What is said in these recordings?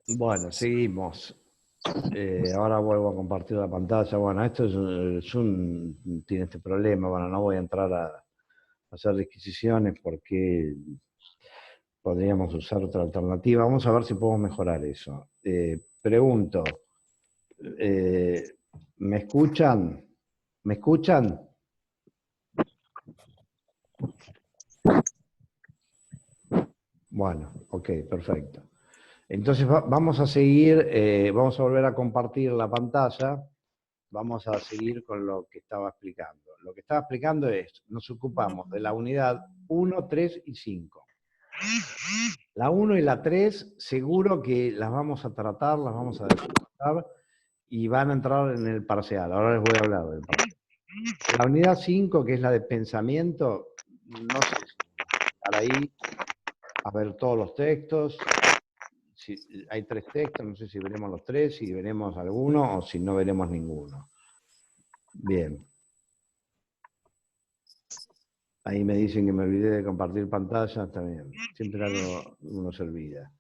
Bueno, seguimos. Ahora vuelvo a compartir la pantalla. Bueno, esto es tiene este problema. Bueno, no voy a entrar a hacer disquisiciones porque podríamos usar otra alternativa. Vamos a ver si podemos mejorar eso. Pregunto, eh, ¿me escuchan? ¿Me escuchan? Bueno, ok, perfecto. Entonces vamos a seguir, vamos a volver a compartir la pantalla. Vamos a seguir con lo que estaba explicando. Lo que estaba explicando es, nos ocupamos de la unidad 1, 3 y 5. La 1 y la 3 seguro que las vamos a tratar, las vamos a desarrollar y van a entrar en el parcial. Ahora les voy a hablar del parcial. La unidad 5, que es la de pensamiento, no sé si vamos a estar ahí a ver todos los textos. Si hay 3 textos, no sé si veremos los 3, si veremos alguno o si no veremos ninguno. Bien. Ahí me dicen que me olvidé de compartir pantalla, también. Siempre algo uno se olvida.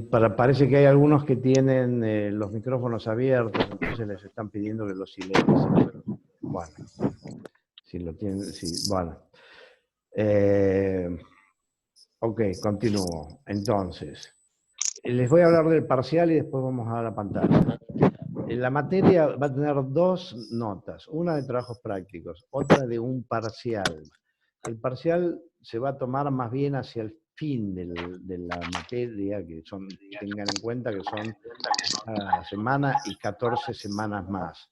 Bueno. Parece que hay algunos que tienen los micrófonos abiertos, entonces les están pidiendo que los silencien. Bueno, si lo tienen, si, bueno. Ok, continúo. Entonces, les voy a hablar del parcial y después vamos a la pantalla. La materia va a tener 2 notas, una de trabajos prácticos, otra de un parcial. El parcial se va a tomar más bien hacia el fin de la materia, que son, tengan en cuenta que son esta semana y 14 semanas más.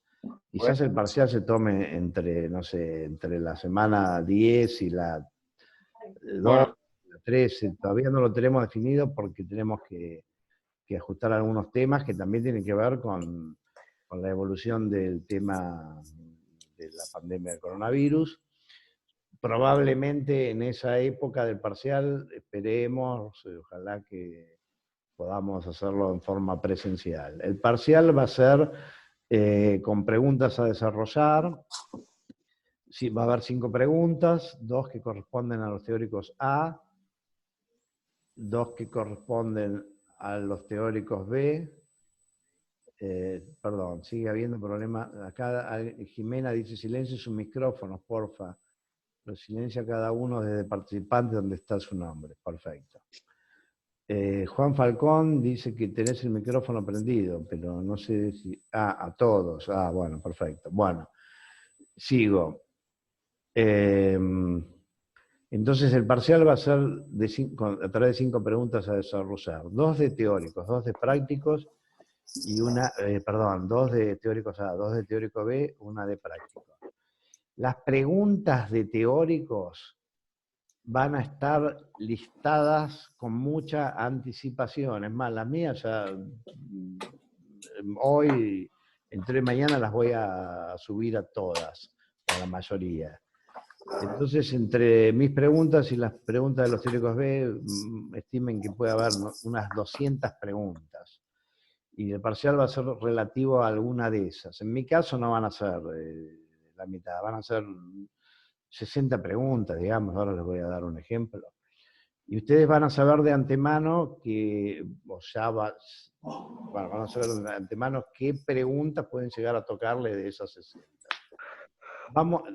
Quizás el parcial se tome entre, no sé, entre la semana 10 y la 2, Bueno, la 13, todavía no lo tenemos definido porque tenemos que ajustar algunos temas que también tienen que ver con la evolución del tema de la pandemia del coronavirus. Probablemente en esa época del parcial, esperemos, ojalá que podamos hacerlo en forma presencial. El parcial va a ser con preguntas a desarrollar. Sí, va a haber 5 preguntas, 2 que corresponden a los teóricos A, 2 que corresponden a los teóricos B. Perdón, sigue habiendo problema. Acá Jimena dice, silencie sus micrófonos, porfa. Lo silencia cada uno desde participante donde está su nombre. Perfecto. Juan Falcón dice que tenés el micrófono prendido, pero no sé si... Ah, a todos. Ah, bueno, perfecto. Bueno, sigo. Entonces el parcial va a ser a través de 5 preguntas a desarrollar. 2 de teóricos, 2 de prácticos y perdón, 2 de teóricos A, 2 de teórico B, una de práctico. Las preguntas de teóricos van a estar listadas con mucha anticipación. Es más, las mías ya hoy, entre mañana las voy a subir a todas, a la mayoría. Entonces, entre mis preguntas y las preguntas de los teóricos B, estimen que puede haber unas 200 preguntas. Y el parcial va a ser relativo a alguna de esas. En mi caso no van a ser la mitad, van a ser 60 preguntas, digamos, ahora les voy a dar un ejemplo. Y ustedes van a saber de antemano van a saber de antemano qué preguntas pueden llegar a tocarle de esas 60.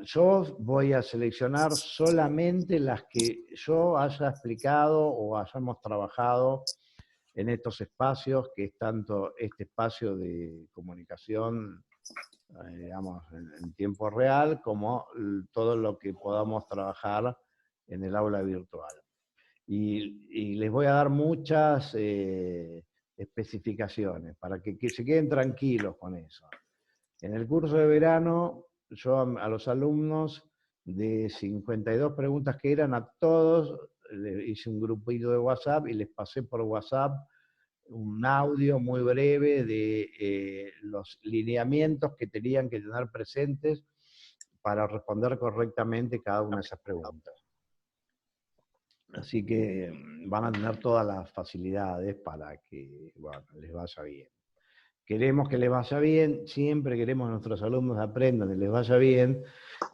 Yo voy a seleccionar solamente las que yo haya explicado o hayamos trabajado en estos espacios, que es tanto este espacio de comunicación, digamos, en tiempo real, como todo lo que podamos trabajar en el aula virtual. Y les voy a dar muchas especificaciones para que se queden tranquilos con eso. En el curso de verano, yo a los alumnos de 52 preguntas que eran, a todos les hice un grupito de WhatsApp y les pasé por WhatsApp un audio muy breve de los lineamientos que tenían que tener presentes para responder correctamente cada una de esas preguntas. Así que van a tener todas las facilidades para que, bueno, les vaya bien. queremos que les vaya bien, siempre queremos que nuestros alumnos aprendan y les vaya bien,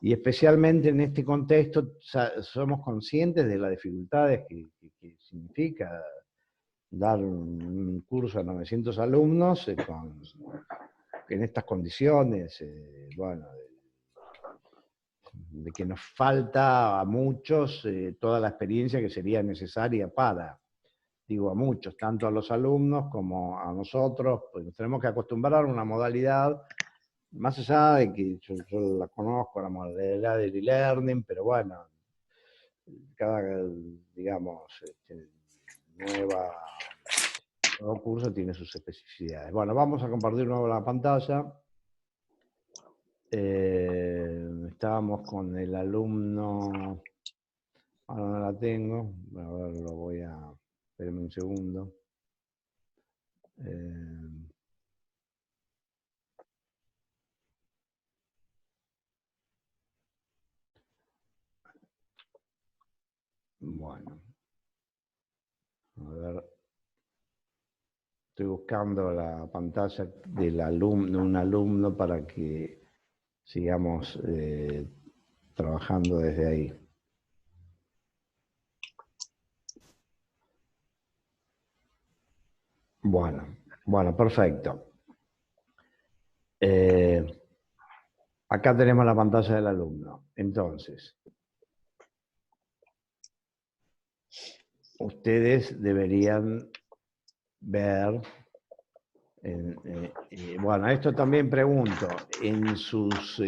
y especialmente en este contexto somos conscientes de las dificultades que significa dar un curso a 900 alumnos en estas condiciones, bueno, de que nos falta a muchos toda la experiencia que sería necesaria para, digo a muchos, tanto a los alumnos como a nosotros, pues nos tenemos que acostumbrar a una modalidad, más allá de que yo la conozco, la modalidad del e-learning, pero bueno, cada, digamos, nuevo curso tiene sus especificidades. Bueno, vamos a compartir nuevo la pantalla. Estábamos con el alumno, ahora no la tengo, a ver, lo voy a, espérenme un segundo. Bueno, a ver, estoy buscando la pantalla del alumno, un alumno para que sigamos trabajando desde ahí. Bueno, perfecto. Acá tenemos la pantalla del alumno. Entonces, ustedes deberían ver, bueno, esto también pregunto, en sus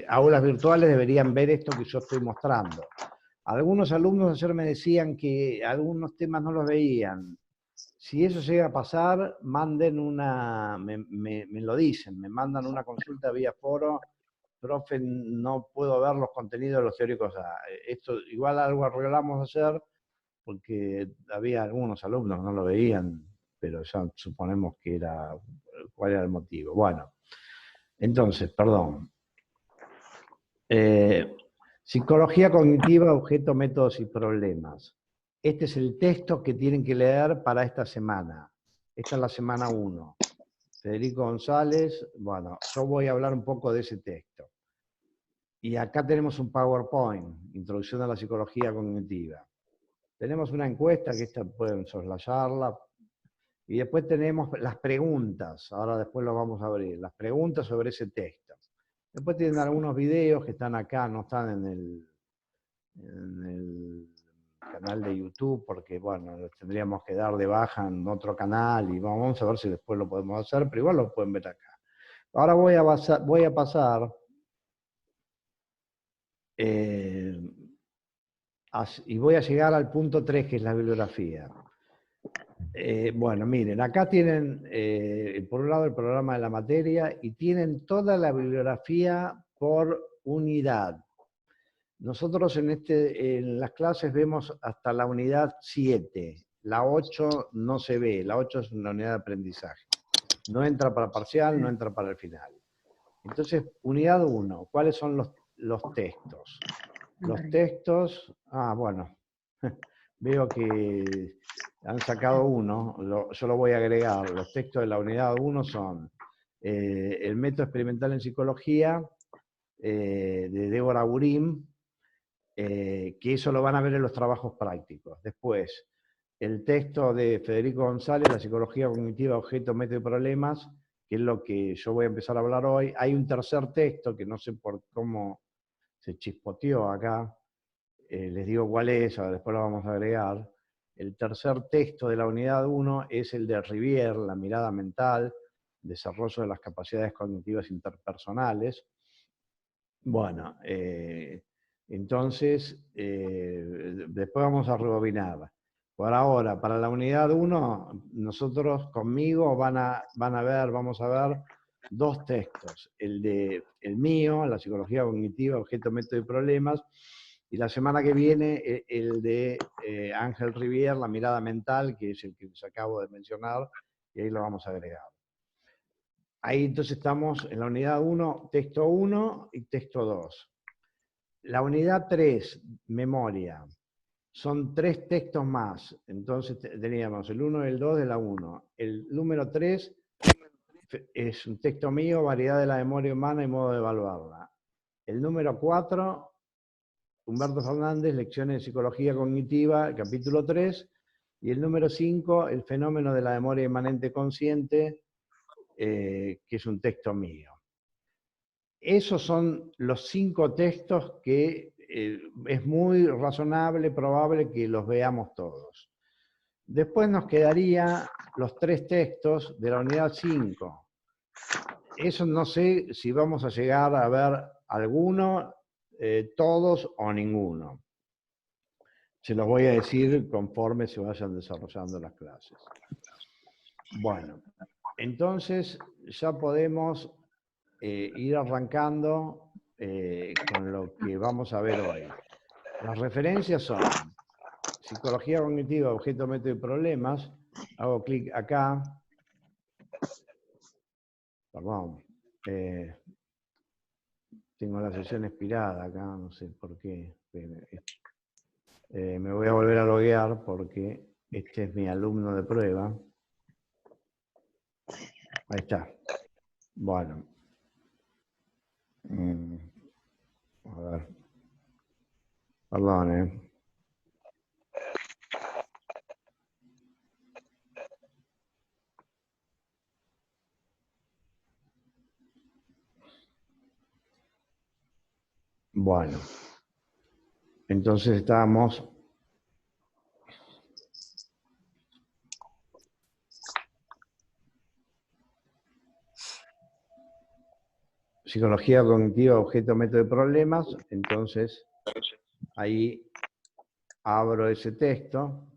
aulas virtuales deberían ver esto que yo estoy mostrando. Algunos alumnos ayer me decían que algunos temas no los veían. Si eso llega a pasar, manden me lo dicen, me mandan una consulta vía foro, profe, no puedo ver los contenidos de los teóricos. Esto igual algo arreglamos ayer, porque había algunos alumnos que no lo veían, pero ya suponemos que era, cuál era el motivo. Bueno, entonces, perdón. Psicología cognitiva, objeto, métodos y problemas. Este es el texto que tienen que leer para esta semana. Esta es la semana 1. Federico González, bueno, yo voy a hablar un poco de ese texto. Y acá tenemos un PowerPoint, Introducción a la Psicología Cognitiva. Tenemos una encuesta, que esta pueden soslayarla, y después tenemos las preguntas, ahora después lo vamos a abrir, las preguntas sobre ese texto. Después tienen algunos videos que están acá, no están en el canal de YouTube, porque bueno, los tendríamos que dar de baja en otro canal, y vamos a ver si después lo podemos hacer, pero igual lo pueden ver acá. Ahora voy a pasar y voy a llegar al punto 3, que es la bibliografía. Bueno, miren, acá tienen, por un lado, el programa de la materia y tienen toda la bibliografía por unidad. Nosotros en las clases vemos hasta la unidad 7. La 8 no se ve, la 8 es una unidad de aprendizaje. No entra para parcial, no entra para el final. Entonces, unidad 1, ¿cuáles son los textos? Los textos, bueno, veo que han sacado uno, yo lo voy a agregar. Los textos de la unidad 1 son el método experimental en psicología, de Débora Burim, que eso lo van a ver en los trabajos prácticos. Después, el texto de Federico González, La psicología cognitiva, objeto, método y problemas, que es lo que yo voy a empezar a hablar hoy. Hay un tercer texto que no sé por cómo se chispoteó acá, les digo cuál es, después lo vamos a agregar. El tercer texto de la unidad 1 es el de Rivière, La mirada mental, desarrollo de las capacidades cognitivas interpersonales. Bueno, entonces, después vamos a rebobinar. Por ahora, para la unidad 1, nosotros conmigo vamos a ver dos textos. El mío, La psicología cognitiva, objeto, método y problemas, y la semana que viene el de Ángel Rivière, La mirada mental, que es el que les acabo de mencionar, y ahí lo vamos a agregar. Ahí entonces estamos en la unidad 1, texto 1 y texto 2. La unidad 3, memoria, son 3 textos más. Entonces teníamos el 1 y el 2 de la 1. El número 3, es un texto mío, variedad de la memoria humana y modo de evaluarla. El número 4, Humberto Fernández, Lecciones de Psicología Cognitiva, capítulo 3. Y el número 5, El fenómeno de la memoria inmanente consciente, que es un texto mío. Esos son los 5 textos que es muy razonable, probable que los veamos todos. Después nos quedaría los 3 textos de la unidad 5. Eso no sé si vamos a llegar a ver alguno, todos o ninguno. Se los voy a decir conforme se vayan desarrollando las clases. Bueno, entonces ya podemos ir arrancando con lo que vamos a ver hoy. Las referencias son Psicología Cognitiva, Objeto, Método y Problemas. Hago clic acá. Perdón. Tengo la sesión expirada acá, no sé por qué. Me voy a volver a loguear porque este es mi alumno de prueba. Ahí está. Bueno. A ver. Perdón, Bueno. Entonces estábamos... Psicología Cognitiva, Objeto, Método y Problemas. Entonces, ahí abro ese texto.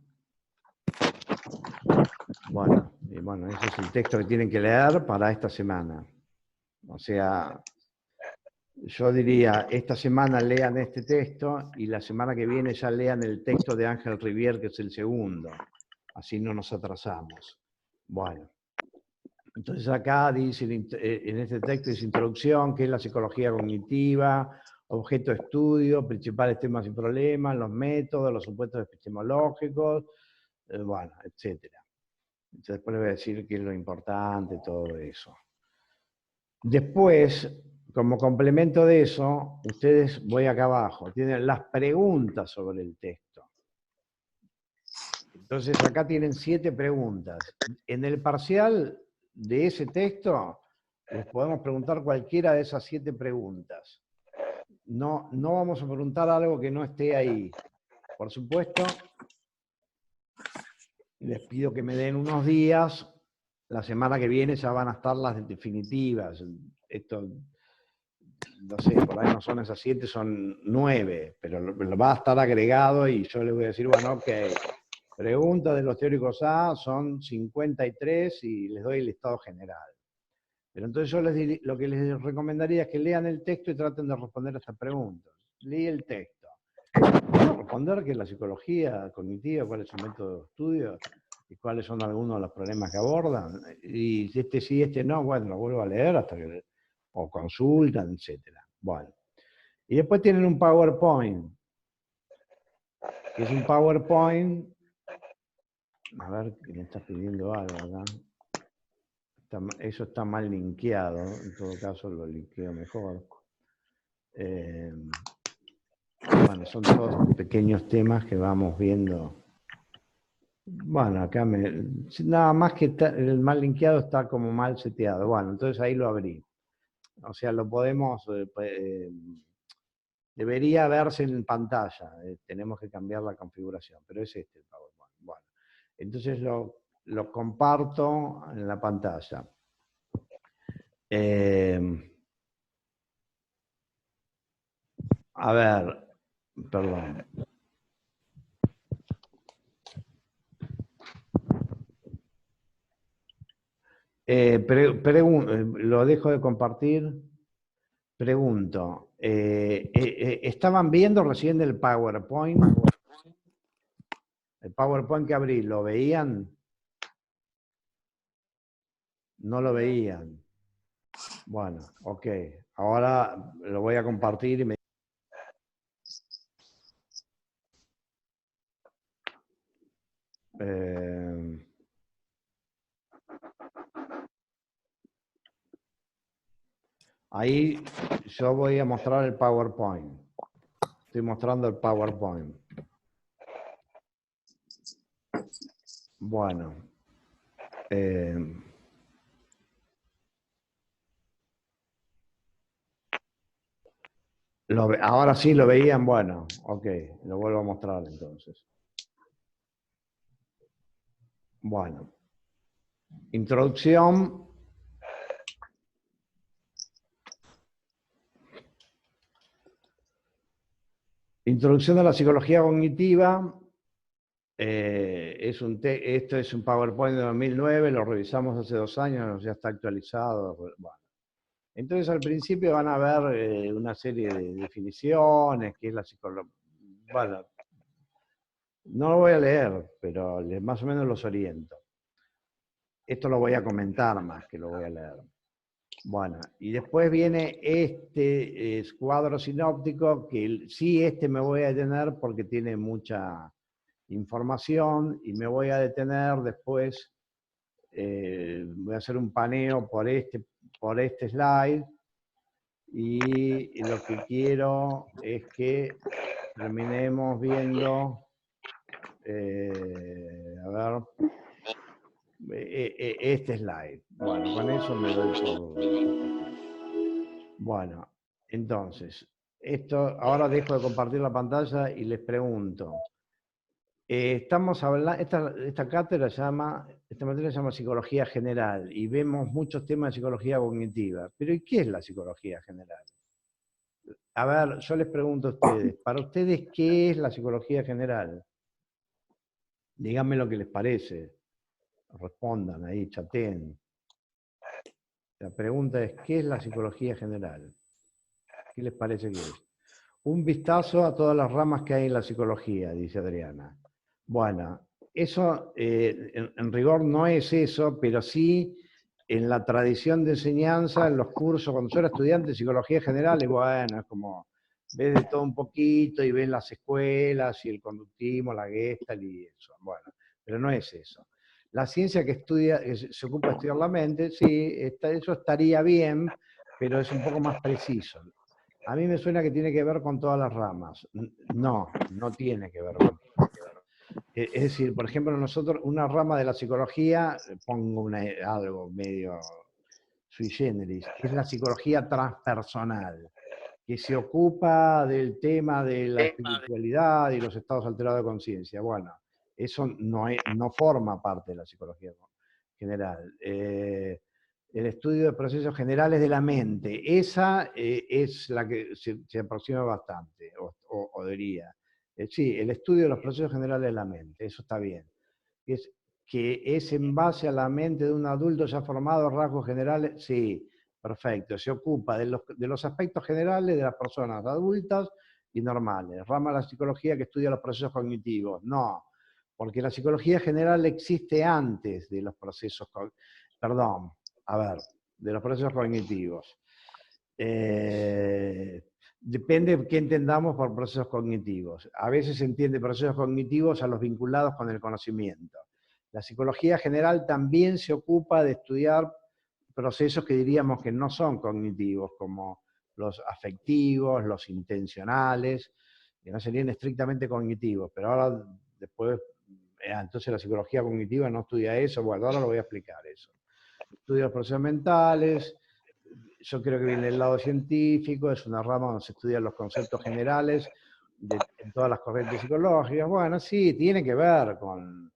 Bueno, y bueno, ese es el texto que tienen que leer para esta semana. O sea, yo diría, esta semana lean este texto y la semana que viene ya lean el texto de Ángel Rivière, que es el segundo. Así no nos atrasamos. Bueno, entonces acá dice, en este texto dice introducción, que es la psicología cognitiva, objeto de estudio, principales temas y problemas, los métodos, los supuestos epistemológicos, bueno, etcétera. Entonces después les voy a decir qué es lo importante, todo eso. Después, como complemento de eso, ustedes, voy acá abajo, tienen las preguntas sobre el texto. Entonces acá tienen 7 preguntas. En el parcial de ese texto les podemos preguntar cualquiera de esas 7 preguntas. No vamos a preguntar algo que no esté ahí. Por supuesto, les pido que me den unos días. La semana que viene ya van a estar las definitivas. Esto, no sé, por ahí no son esas 7, son 9, pero lo va a estar agregado y yo les voy a decir, bueno, ok, preguntas de los teóricos A son 53 y les doy el listado general. Pero entonces yo lo que les recomendaría es que lean el texto y traten de responder a estas preguntas. Leí el texto. Responder qué es la psicología cognitiva, cuál es su método de estudio y cuáles son algunos de los problemas que abordan. Y si este sí, este no, bueno, lo vuelvo a leer hasta que o consultan, etc. Bueno. Y después tienen un PowerPoint, que es un PowerPoint. A ver, que me está pidiendo algo acá. Eso está mal linkeado, en todo caso lo linkeo mejor. Bueno, son todos pequeños temas que vamos viendo. Bueno, acá nada más que el mal linkeado está como mal seteado. Bueno, entonces ahí lo abrí. O sea, lo podemos... debería verse en pantalla. Tenemos que cambiar la configuración, pero es este el PowerPoint. Bueno, entonces lo comparto en la pantalla. A ver, perdón. Lo dejo de compartir. Pregunto, ¿estaban viendo recién el PowerPoint? El PowerPoint que abrí, ¿lo veían? No lo veían. Bueno, ok. Ahora lo voy a compartir y me... Ahí yo voy a mostrar el PowerPoint. Estoy mostrando el PowerPoint. Bueno. Ahora sí lo veían, bueno, ok, lo vuelvo a mostrar entonces. Bueno, introducción. Introducción a la psicología cognitiva. Esto es un PowerPoint de 2009, lo revisamos hace 2 años, ya está actualizado. Bueno. Entonces al principio van a ver una serie de definiciones, que es la psicología. Bueno, no lo voy a leer, pero más o menos los oriento. Esto lo voy a comentar más que lo voy a leer. Bueno, y después viene este cuadro sinóptico, que sí, me voy a detener porque tiene mucha información y me voy a detener después, voy a hacer un paneo por este slide y lo que quiero es que terminemos viendo, a ver, este slide. Bueno, con eso me doy por satisfecho. Bueno, entonces, ahora dejo de compartir la pantalla y les pregunto. Estamos hablando, esta materia se llama Psicología General y vemos muchos temas de psicología cognitiva. Pero ¿y qué es la psicología general? A ver, yo les pregunto a ustedes, para ustedes, ¿qué es la psicología general? Díganme lo que les parece. Respondan ahí, chateen. La pregunta es, ¿qué es la psicología general? ¿Qué les parece que es? Un vistazo a todas las ramas que hay en la psicología, dice Adriana. Bueno, eso en rigor no es eso, pero sí en la tradición de enseñanza, en los cursos, cuando yo era estudiante de psicología general, y bueno, es como, ves de todo un poquito y ves las escuelas y el conductismo, la Gestalt y eso. Bueno, pero no es eso. La ciencia que estudia, se ocupa de estudiar la mente, sí, eso estaría bien, pero es un poco más preciso. A mí me suena que tiene que ver con todas las ramas. No, no tiene que ver con todas. Es decir, por ejemplo, nosotros, una rama de la psicología, pongo algo medio sui generis, es la psicología transpersonal, que se ocupa del tema de la espiritualidad y los estados alterados de conciencia. Bueno, eso no forma parte de la psicología general. El estudio de procesos generales de la mente, esa es la que se aproxima bastante, o diría. Sí, el estudio de los procesos generales de la mente, eso está bien. Que es en base a la mente de un adulto ya formado, rasgos generales, sí, perfecto. Se ocupa de los aspectos generales de las personas adultas y normales. Rama de la psicología que estudia los procesos cognitivos. No, porque la psicología general existe antes de los procesos, perdón, a ver, de los procesos cognitivos. Depende de qué entendamos por procesos cognitivos. A veces se entiende procesos cognitivos a los vinculados con el conocimiento. La psicología general también se ocupa de estudiar procesos que diríamos que no son cognitivos, como los afectivos, los intencionales, que no serían estrictamente cognitivos, pero ahora después, entonces la psicología cognitiva no estudia eso, bueno, ahora lo voy a explicar eso. Estudia los procesos mentales, yo creo que viene del lado científico, es una rama donde se estudian los conceptos generales en todas las corrientes psicológicas. Bueno, sí, tiene que ver con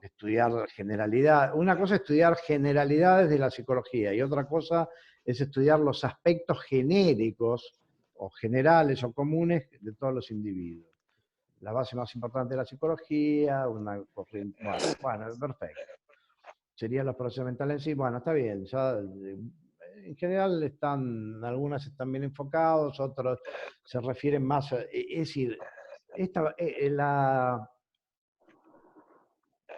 estudiar generalidad. Una cosa es estudiar generalidades de la psicología y otra cosa es estudiar los aspectos genéricos o generales o comunes de todos los individuos. La base más importante de la psicología, una corriente. Bueno, perfecto. Serían los procesos mentales en sí. Bueno, está bien. Ya, en general algunas están bien enfocados, otros se refieren más es decir, la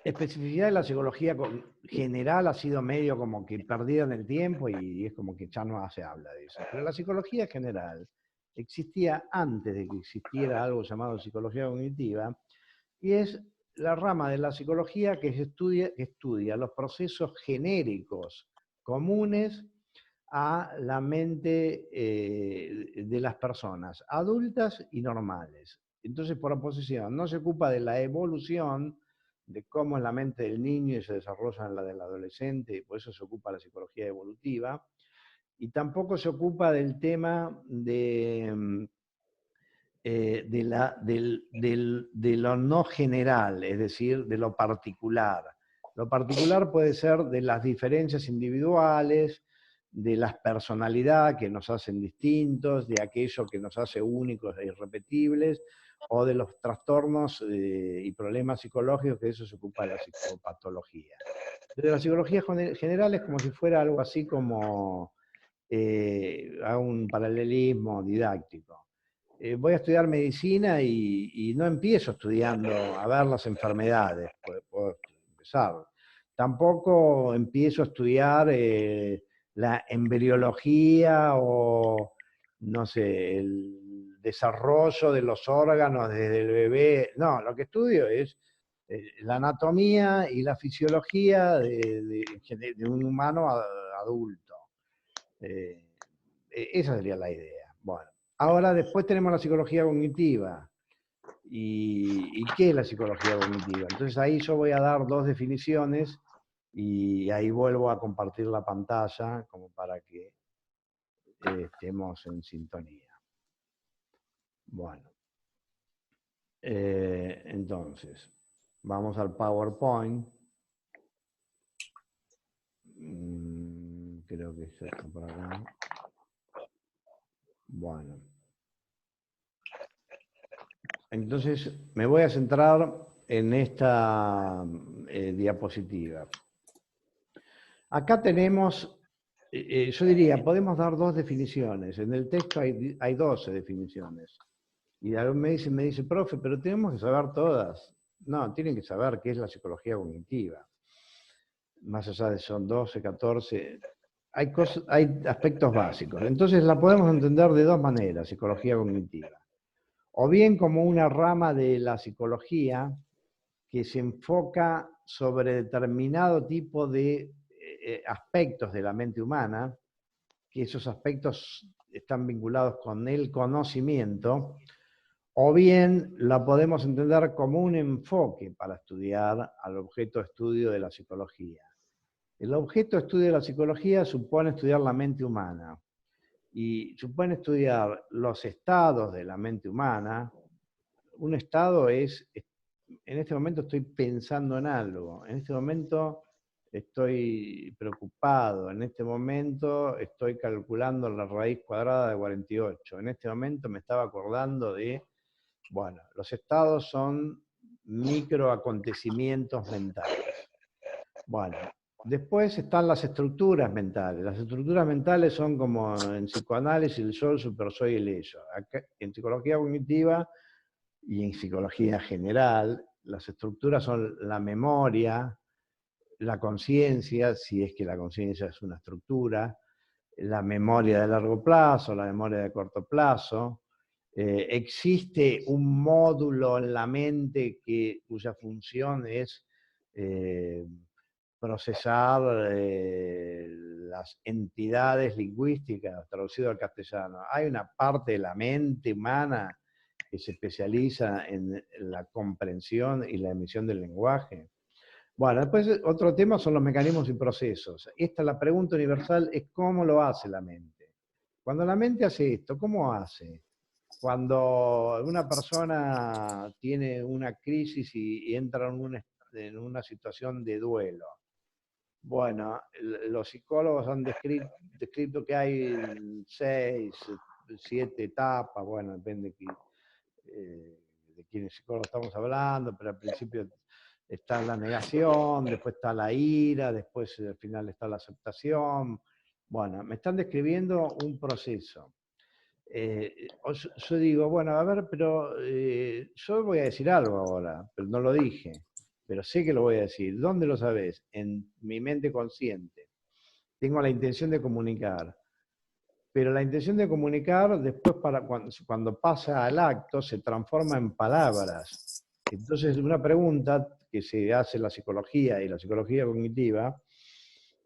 especificidad de la psicología general ha sido medio como que perdida en el tiempo y es como que ya no se habla de eso. Pero la psicología general existía antes de que existiera algo llamado psicología cognitiva y es la rama de la psicología que estudia los procesos genéricos comunes a la mente de las personas, adultas y normales. Entonces, por oposición, no se ocupa de la evolución, de cómo es la mente del niño y se desarrolla en la del adolescente, y por eso se ocupa la psicología evolutiva, y tampoco se ocupa del tema de lo no general, es decir, de lo particular. Lo particular puede ser de las diferencias individuales, de las personalidades que nos hacen distintos, de aquello que nos hace únicos e irrepetibles, o de los trastornos y problemas psicológicos, que eso se ocupa de la psicopatología. Pero la psicología general es como si fuera algo así como hago un paralelismo didáctico. Voy a estudiar medicina y no empiezo estudiando a ver las enfermedades, puedo empezar. Tampoco empiezo a estudiar la embriología o, no sé, el desarrollo de los órganos desde el bebé. No, lo que estudio es la anatomía y la fisiología de un humano adulto. Esa sería la idea. Bueno, ahora después tenemos la psicología cognitiva. ¿Y qué es la psicología cognitiva? Entonces ahí yo voy a dar dos definiciones y ahí vuelvo a compartir la pantalla como para que estemos en sintonía. Bueno, entonces, vamos al PowerPoint. Creo que está por acá. Bueno. Entonces, me voy a centrar en esta diapositiva. Acá tenemos, yo diría, podemos dar dos definiciones. En el texto hay 12 definiciones. Y algún me dice, profe, pero tenemos que saber todas. No, tienen que saber qué es la psicología cognitiva. Más allá de son 12, 14, hay aspectos básicos. Entonces la podemos entender de dos maneras, psicología cognitiva. O bien como una rama de la psicología que se enfoca sobre determinado tipo de aspectos de la mente humana, que esos aspectos están vinculados con el conocimiento, o bien la podemos entender como un enfoque para estudiar al objeto de estudio de la psicología. El objeto de estudio de la psicología supone estudiar la mente humana y supone estudiar los estados de la mente humana. Un estado es, en este momento estoy pensando en algo, en este momento estoy preocupado, en este momento estoy calculando la raíz cuadrada de 48, en este momento me estaba acordando de, bueno, los estados son microacontecimientos mentales. Bueno, después están las estructuras mentales. Las estructuras mentales son como en psicoanálisis el yo, el super soy y el ello. Acá, en psicología cognitiva y en psicología general, las estructuras son la memoria, la conciencia, si es que la conciencia es una estructura, la memoria de largo plazo, la memoria de corto plazo. Existe un módulo en la mente cuya función es procesar las entidades lingüísticas, traducido al castellano. Hay una parte de la mente humana que se especializa en la comprensión y la emisión del lenguaje. Bueno, después otro tema son los mecanismos y procesos. La pregunta universal es cómo lo hace la mente. Cuando la mente hace esto, ¿cómo hace? Cuando una persona tiene una crisis y entra en una situación de duelo. Bueno, los psicólogos han descrito que hay 6, 7 etapas, bueno, depende de quién psicólogo estamos hablando, pero al principio está la negación, después está la ira, después al final está la aceptación. Bueno, me están describiendo un proceso. Yo digo, bueno, a ver, pero yo voy a decir algo ahora, pero no lo dije, pero sé que lo voy a decir. ¿Dónde lo sabes? En mi mente consciente. Tengo la intención de comunicar. Pero la intención de comunicar, después cuando pasa al acto, se transforma en palabras. Entonces, una pregunta que se hace en la psicología y la psicología cognitiva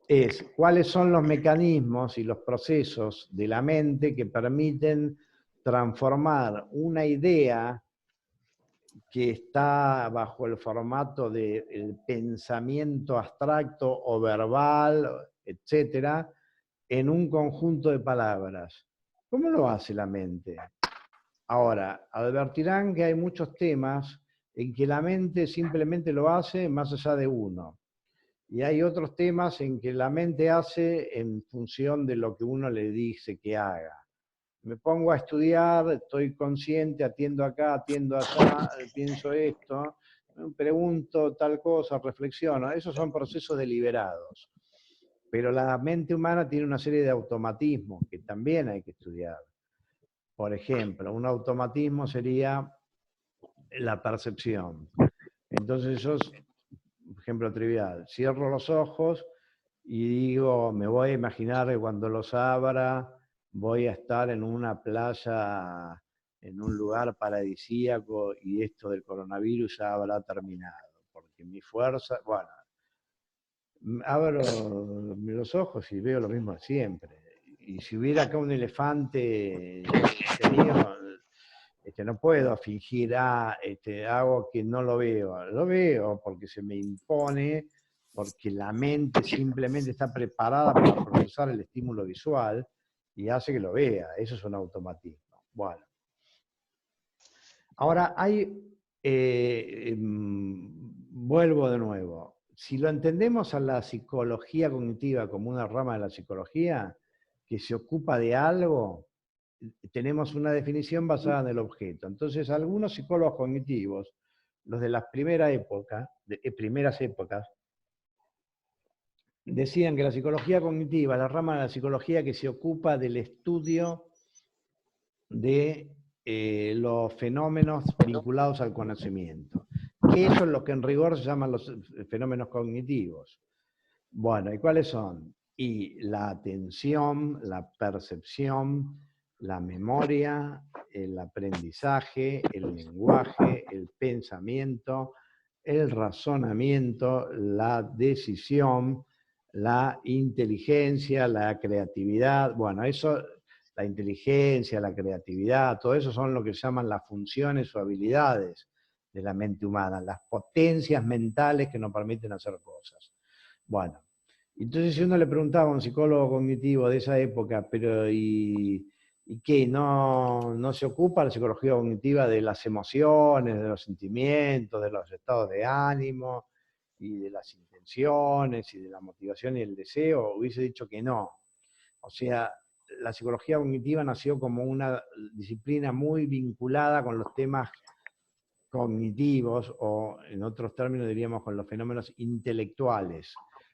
es cuáles son los mecanismos y los procesos de la mente que permiten transformar una idea que está bajo el formato del pensamiento abstracto o verbal, etcétera, en un conjunto de palabras. ¿Cómo lo hace la mente? Ahora, advertirán que hay muchos temas en que la mente simplemente lo hace más allá de uno. Y hay otros temas en que la mente hace en función de lo que uno le dice que haga. Me pongo a estudiar, estoy consciente, atiendo acá, atiendo allá, pienso esto, pregunto tal cosa, reflexiono. Esos son procesos deliberados. Pero la mente humana tiene una serie de automatismos que también hay que estudiar. Por ejemplo, un automatismo sería la percepción. Entonces yo, ejemplo trivial, cierro los ojos y digo, me voy a imaginar que cuando los abra voy a estar en una playa, en un lugar paradisíaco y esto del coronavirus ya habrá terminado, porque mi fuerza, bueno, abro los ojos y veo lo mismo de siempre. Y si hubiera acá un elefante mío, no puedo fingir, hago que no lo veo porque se me impone, porque la mente simplemente está preparada para procesar el estímulo visual y hace que lo vea. Eso es un automatismo. Bueno. Ahora vuelvo de nuevo. Si lo entendemos a la psicología cognitiva como una rama de la psicología que se ocupa de algo, tenemos una definición basada en el objeto. Entonces, algunos psicólogos cognitivos, los de las primeras épocas, decían que la psicología cognitiva, la rama de la psicología que se ocupa del estudio de los fenómenos vinculados al conocimiento, que eso es lo que en rigor se llaman los fenómenos cognitivos. Bueno, ¿y cuáles son? Y la atención, la percepción, la memoria, el aprendizaje, el lenguaje, el pensamiento, el razonamiento, la decisión, la inteligencia, la creatividad. Bueno, eso, la inteligencia, la creatividad, todo eso son lo que se llaman las funciones o habilidades de la mente humana, las potencias mentales que nos permiten hacer cosas. Bueno, entonces si uno le preguntaba a un psicólogo cognitivo de esa época, pero ¿y qué? ¿No se ocupa la psicología cognitiva de las emociones, de los sentimientos, de los estados de ánimo, y de las intenciones, y de la motivación y el deseo? Hubiese dicho que no. O sea, la psicología cognitiva nació como una disciplina muy vinculada con los temas cognitivos, o en otros términos diríamos con los fenómenos intelectuales.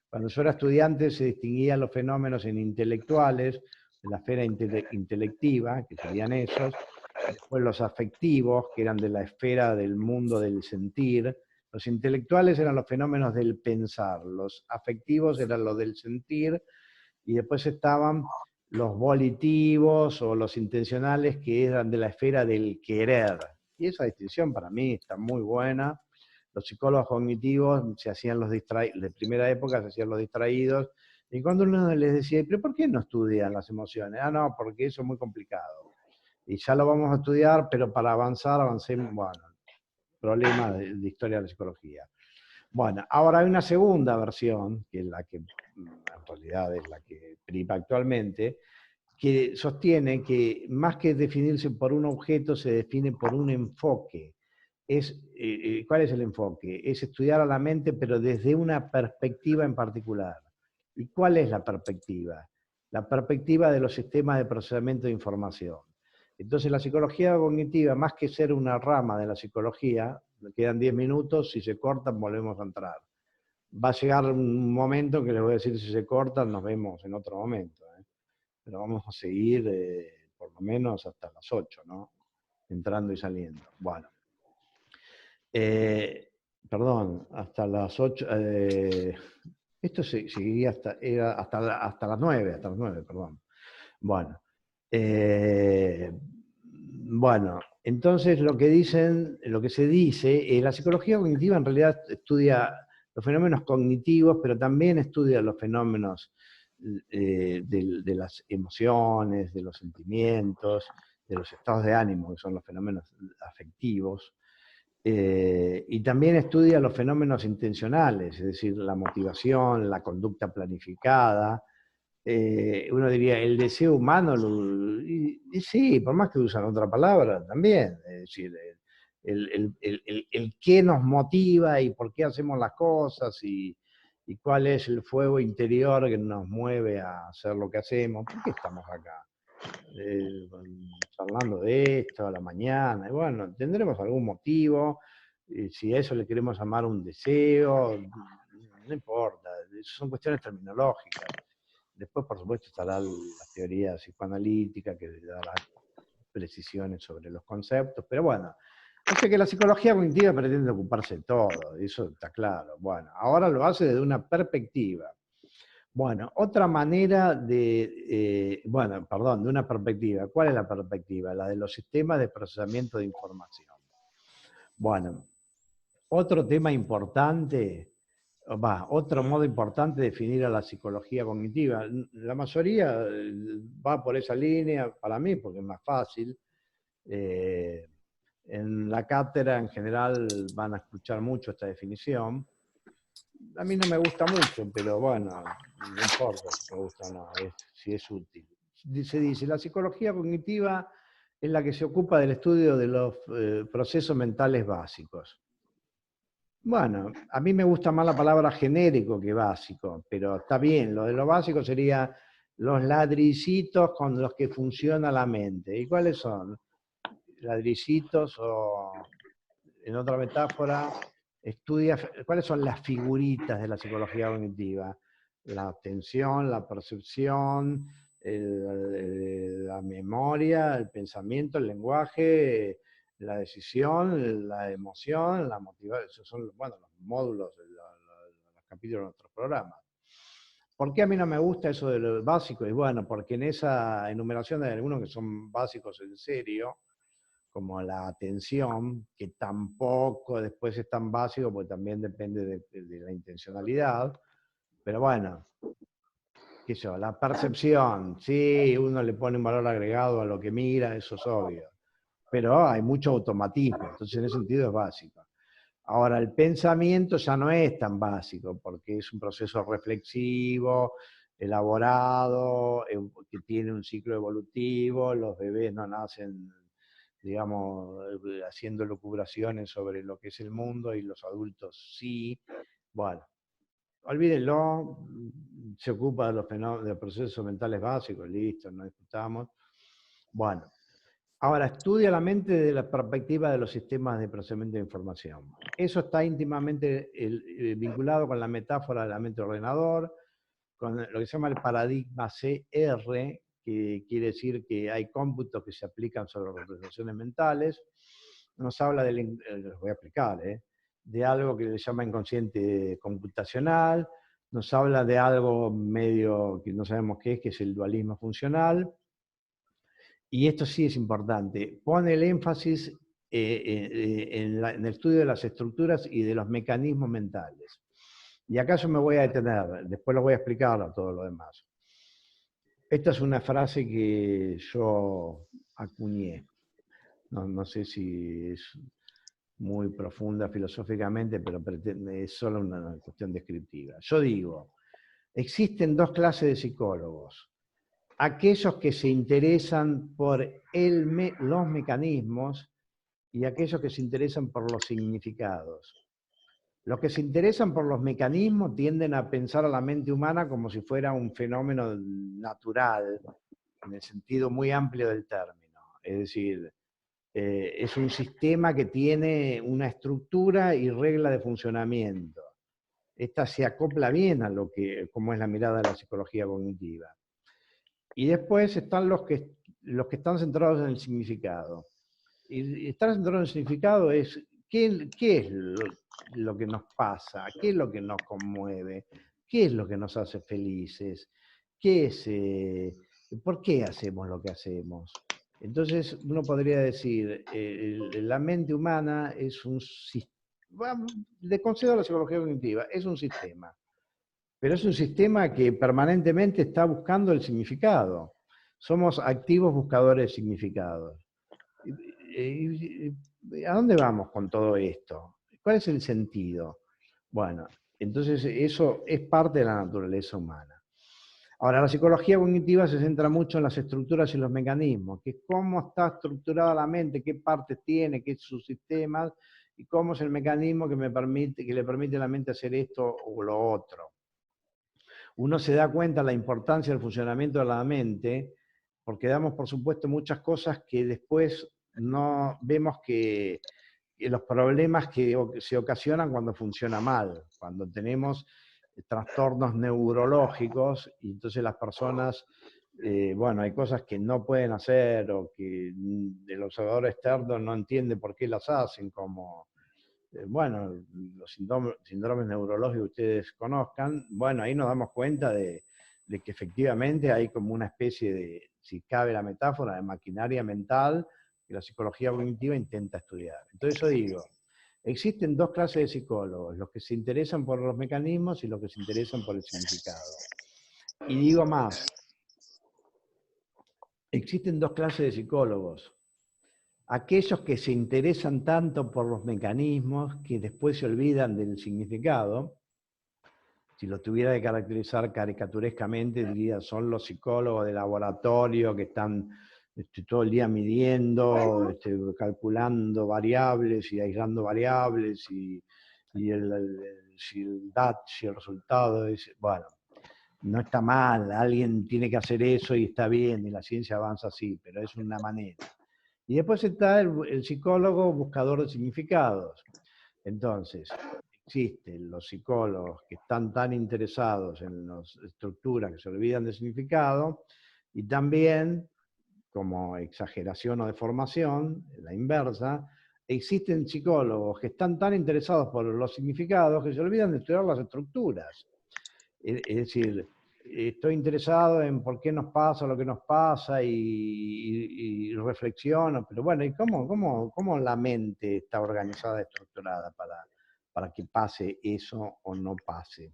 Cuando yo era estudiante se distinguían los fenómenos en intelectuales, de la esfera intelectiva, que serían esos, después los afectivos, que eran de la esfera del mundo del sentir. Los intelectuales eran los fenómenos del pensar, los afectivos eran los del sentir, y después estaban los volitivos o los intencionales, que eran de la esfera del querer. Y esa distinción para mí está muy buena. Los psicólogos cognitivos se hacían los distraídos, de primera época se hacían los distraídos, y cuando uno les decía, ¿pero por qué no estudian las emociones? Ah, no, porque eso es muy complicado. Y ya lo vamos a estudiar, pero para avanzar, avancemos, bueno, problema de historia de la psicología. Bueno, ahora hay una segunda versión, que es la que en realidad es la que priva actualmente, que sostiene que más que definirse por un objeto, se define por un enfoque. ¿Cuál es el enfoque? Es estudiar a la mente, pero desde una perspectiva en particular. ¿Y cuál es la perspectiva? La perspectiva de los sistemas de procesamiento de información. Entonces la psicología cognitiva, más que ser una rama de la psicología, me quedan 10 minutos, si se cortan volvemos a entrar. Va a llegar un momento que les voy a decir, si se cortan nos vemos en otro momento. Pero vamos a seguir por lo menos hasta las 8, ¿no? Entrando y saliendo. Bueno. Perdón, hasta las 8. Esto seguiría hasta las 9, perdón. Bueno. Bueno, entonces lo que se dice, la psicología cognitiva en realidad estudia los fenómenos cognitivos, pero también estudia los fenómenos de las emociones, de los sentimientos, de los estados de ánimo, que son los fenómenos afectivos, y también estudia los fenómenos intencionales, es decir, la motivación, la conducta planificada. Uno diría, el deseo humano, y sí, por más que usan otra palabra, también, es decir, el qué nos motiva y por qué hacemos las cosas y cuál es el fuego interior que nos mueve a hacer lo que hacemos, ¿por qué estamos acá? Charlando de esto a la mañana, y bueno, tendremos algún motivo, si a eso le queremos llamar un deseo, no importa, son cuestiones terminológicas. Después, por supuesto, estará la teoría psicoanalítica que dará precisiones sobre los conceptos, pero bueno, o sea que la psicología cognitiva pretende ocuparse de todo, eso está claro. Bueno, ahora lo hace desde una perspectiva. Bueno, otra manera de, bueno, perdón, de una perspectiva. ¿Cuál es la perspectiva? La de los sistemas de procesamiento de información. Bueno, otro tema importante, otro modo importante de definir a la psicología cognitiva. La mayoría va por esa línea, para mí, porque es más fácil. En la cátedra, en general, van a escuchar mucho esta definición. A mí no me gusta mucho, pero bueno, no importa si me gusta o no, si es útil. Se dice, la psicología cognitiva es la que se ocupa del estudio de los procesos mentales básicos. Bueno, a mí me gusta más la palabra genérico que básico, pero está bien, lo de lo básico sería los ladricitos con los que funciona la mente. ¿Y cuáles son? Ladricitos o, en otra metáfora, estudia cuáles son las figuritas de la psicología cognitiva. La atención, la percepción, la memoria, el pensamiento, el lenguaje, la decisión, la emoción, la motivación. Esos son, bueno, los módulos, los capítulos de nuestros programas. ¿Por qué a mí no me gusta eso de lo básico? Y bueno, porque en esa enumeración hay algunos que son básicos en serio, como la atención, que tampoco después es tan básico, porque también depende de la intencionalidad. Pero bueno, qué sé yo, la percepción, sí, uno le pone un valor agregado a lo que mira, eso es obvio. Pero hay mucho automatismo, entonces en ese sentido es básico. Ahora, el pensamiento ya no es tan básico, porque es un proceso reflexivo, elaborado, que tiene un ciclo evolutivo, los bebés no nacen, digamos, haciendo lucubraciones sobre lo que es el mundo y los adultos sí. Bueno, olvídenlo, se ocupa de de los procesos mentales básicos, listo, no discutamos. Bueno, ahora estudia la mente desde la perspectiva de los sistemas de procesamiento de información. Eso está íntimamente vinculado con la metáfora de la mente ordenador, con lo que se llama el paradigma CR, que quiere decir que hay cómputos que se aplican sobre representaciones mentales. Nos habla del, les voy a explicar, de algo que le llama inconsciente computacional, nos habla de algo medio que no sabemos qué es, que es el dualismo funcional. Y esto sí es importante, pone el énfasis en el estudio de las estructuras y de los mecanismos mentales. Y acá yo me voy a detener, después lo voy a explicar a todo lo demás. Esta es una frase que yo acuñé. No sé si es muy profunda filosóficamente, pero es solo una cuestión descriptiva. Yo digo, existen dos clases de psicólogos. Aquellos que se interesan por los mecanismos y aquellos que se interesan por los significados. Los que se interesan por los mecanismos tienden a pensar a la mente humana como si fuera un fenómeno natural, en el sentido muy amplio del término. Es decir, es un sistema que tiene una estructura y regla de funcionamiento. Esta se acopla bien a lo que, como es la mirada de la psicología cognitiva. Y después están los que están centrados en el significado. Y estar centrado en el significado es qué es lo que nos pasa, qué es lo que nos conmueve, qué es lo que nos hace felices, qué es, por qué hacemos lo que hacemos. Entonces uno podría decir, la mente humana es le concedo la psicología cognitiva, es un sistema. Pero es un sistema que permanentemente está buscando el significado. Somos activos buscadores de significados. ¿A dónde vamos con todo esto? ¿Cuál es el sentido? Bueno, entonces eso es parte de la naturaleza humana. Ahora, la psicología cognitiva se centra mucho en las estructuras y los mecanismos, que es cómo está estructurada la mente, qué partes tiene, qué es sus sistemas, y cómo es el mecanismo que le permite a la mente hacer esto o lo otro. Uno se da cuenta de la importancia del funcionamiento de la mente, porque damos por supuesto muchas cosas que después no vemos que los problemas que se ocasionan cuando funciona mal, cuando tenemos trastornos neurológicos y entonces las personas, bueno, hay cosas que no pueden hacer o que el observador externo no entiende por qué las hacen, como bueno, los síndromes neurológicos que ustedes conozcan, bueno, ahí nos damos cuenta de que efectivamente hay como una especie de, si cabe la metáfora, de maquinaria mental que la psicología cognitiva intenta estudiar. Entonces yo digo, existen dos clases de psicólogos, los que se interesan por los mecanismos y los que se interesan por el significado. Y digo más, existen dos clases de psicólogos, aquellos que se interesan tanto por los mecanismos que después se olvidan del significado. Si lo tuviera que caracterizar caricaturescamente, diría, son los psicólogos de laboratorio que están todo el día midiendo, calculando variables y aislando variables, si el DAT, si el resultado es, bueno, no está mal, alguien tiene que hacer eso y está bien, y la ciencia avanza así, pero es una manera. Y después está el psicólogo buscador de significados. Entonces, existen los psicólogos que están tan interesados en las estructuras que se olvidan del significado, y también, como exageración o deformación, la inversa, existen psicólogos que están tan interesados por los significados que se olvidan de estudiar las estructuras. Es decir, estoy interesado en por qué nos pasa lo que nos pasa y reflexiono, pero bueno, ¿y cómo la mente está organizada, estructurada para que pase eso o no pase?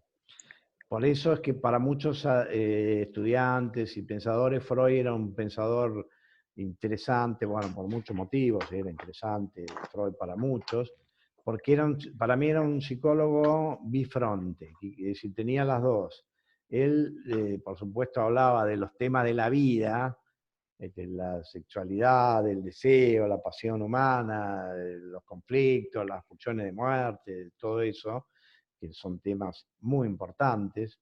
Por eso es que para muchos estudiantes y pensadores, Freud era un pensador interesante, bueno, por muchos motivos, era interesante Freud para muchos, porque para mí era un psicólogo bifronte, es decir, tenía las dos. Él, por supuesto, hablaba de los temas de la vida, de la sexualidad, del deseo, la pasión humana, los conflictos, las pulsiones de muerte, todo eso, que son temas muy importantes.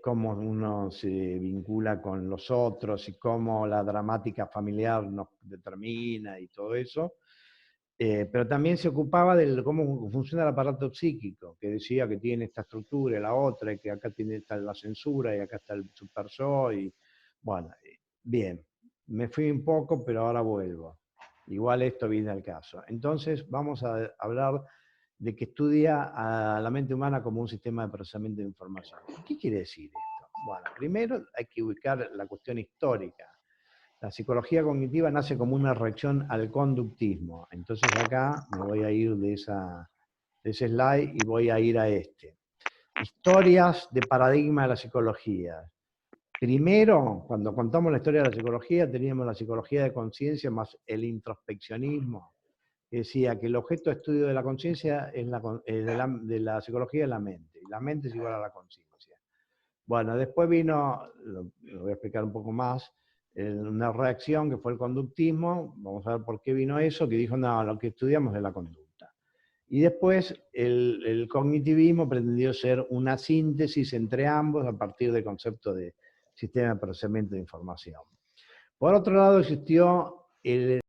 Cómo uno se vincula con los otros y cómo la dramática familiar nos determina y todo eso. Pero también se ocupaba de cómo funciona el aparato psíquico, que decía que tiene esta estructura y la otra, y que acá está la censura y acá está el super yo, y bueno, bien, me fui un poco, pero ahora vuelvo. Igual esto viene al caso. Entonces vamos a hablar de que estudia a la mente humana como un sistema de procesamiento de información. ¿Qué quiere decir esto? Bueno, primero hay que ubicar la cuestión histórica. La psicología cognitiva nace como una reacción al conductismo. Entonces acá me voy a ir de ese slide y voy a ir a este. Historias de paradigma de la psicología. Primero, cuando contamos la historia de la psicología, teníamos la psicología de conciencia más el introspeccionismo, que decía que el objeto de estudio de la conciencia de la psicología es la mente, y la mente es igual a la conciencia. Bueno, después vino, lo voy a explicar un poco más, una reacción que fue el conductismo, vamos a ver por qué vino eso, que dijo, no, lo que estudiamos es la conducta. Y después el cognitivismo pretendió ser una síntesis entre ambos a partir del concepto de sistema de procesamiento de información. Por otro lado existió el